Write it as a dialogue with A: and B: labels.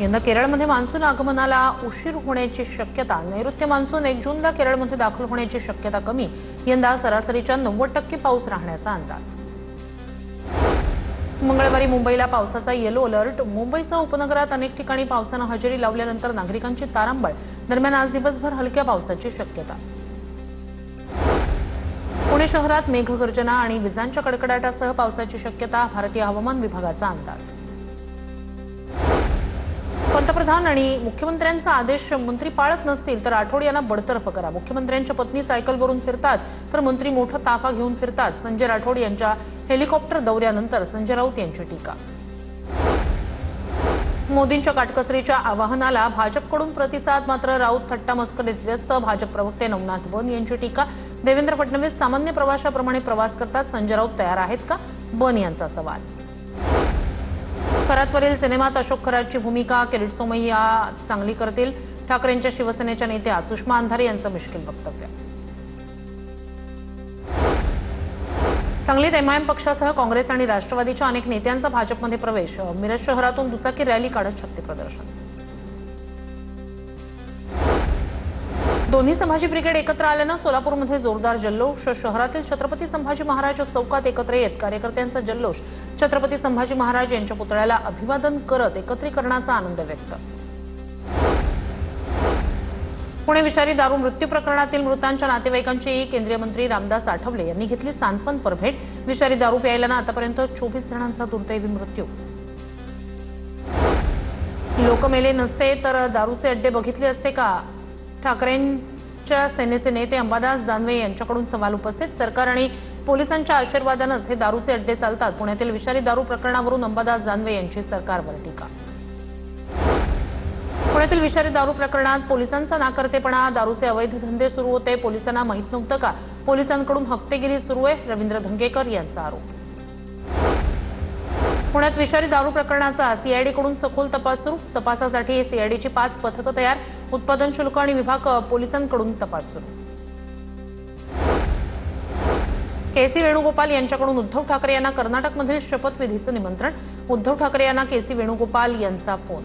A: यंदा केरळमध्ये मान्सून आगमनाला उशीर होण्याची शक्यता। नैऋत्य मान्सून 1 जूनला केरळमध्ये दाखल होण्याची शक्यता कमी। यंदा सरासरीच्या 90% पाऊस राहण्याचा अंदाज। मंगळवारी मुंबईला पावसाचा येलो अलर्ट। मुंबईसह उपनगरात अनेक ठिकाणी पावसानं हजेरी लावल्यानंतर नागरिकांची तारांबळ। दरम्यान आज दिवसभर हलक्या पावसाची शक्यता। पुणे शहरात मेघगर्जना आणि विजांच्या कडकडाटासह पावसाची शक्यता। भारतीय हवामान विभागाचा अंदाज। पंतप्रधान आणि मुख्यमंत्र्यांचा आदेश मंत्री पाळत नसतील तर राठोड यांना बडतर्फ करा। मुख्यमंत्र्यांच्या पत्नी सायकलवरून फिरतात तर मंत्री मोठा ताफा घेऊन फिरतात। संजय राठोड यांच्या हेलिकॉप्टर दौऱ्यानंतर संजय राऊत यांची टीका। मोदींच्या काटकसरीच्या आवाहनाला भाजपकडून प्रतिसाद, मात्र राऊत थट्टा मस्करीत व्यस्त। भाजप प्रवक्ते नवनाथ बन यांची टीका। देवेंद्र फडणवीस सामान्य प्रवाशाप्रमाणे प्रवास करतात, संजय राऊत तयार आहेत का? बन यांचा सवाल। खरातवरील सिनेमात अशोक खरातची भूमिका किरीट सोमय्या चांगली करतील। ठाकरेंच्या शिवसेनेच्या नेत्या सुषमा अंधारे यांचं मिश्किल वक्तव्य। सांगलीत एमआयएम पक्षासह काँग्रेस आणि राष्ट्रवादीच्या अनेक नेत्यांचा भाजपमध्ये प्रवेश। मिरज शहरातून दुचाकी रॅली काढत शक्ती प्रदर्शन। दोन्ही संभाजी ब्रिगेड एकत्र आल्यानं सोलापूरमध्ये जोरदार जल्लोष। शहरातील छत्रपती संभाजी महाराज चौकात एकत्र येत कार्यकर्त्यांचा जल्लोष। छत्रपती संभाजी महाराज यांच्या पुतळ्याला अभिवादन करत एकत्रीकरणाचा आनंद व्यक्त। पुणे विषारी दारू मृत्यू प्रकरणातील मृतांच्या नातेवाईकांची केंद्रीय मंत्री रामदास आठवले यांनी घेतली सांत्वन भेट। विषारी दारू प्यायल्यानं आतापर्यंत 24 जणांचा दुर्दैवी मृत्यू। लोक मेले नसते तर दारूचे अड्डे बघितले असते का? ठाकरेंच्या सेनेचे नेते अंबादास दानवे यांच्याकडून सवाल उपस्थित। सरकार आणि पोलिसांच्या आशीर्वादानेच हे दारूचे अड्डे चालतात। पुण्यातील विषारी दारू प्रकरणावरून अंबादास दानवे यांची सरकारवर टीका। पुण्यातील विषारी दारू प्रकरणात पोलिसांचा नाकर्तेपणा। दारूचे अवैध धंदे सुरू होते, पोलिसांना माहीत नव्हतं का? पोलिसांकडून हफ्तेगिरी सुरू आहे, रवींद्र धंगेकर यांचा आरोप। पुण्यात विषारी दारू प्रकरणाचा सीआयडीकडून सखोल तपास सुरू। तपासासाठी सीआयडीची 5 पथकं तयार। उत्पादन शुल्क आणि विभाग पोलिसांकडून तपास सुरू। केसी वेणुगोपाल यांच्याकडून उद्धव ठाकरे यांना कर्नाटकमधील शपथविधीचं निमंत्रण। उद्धव ठाकरे यांना केसी वेणुगोपाल यांचा फोन।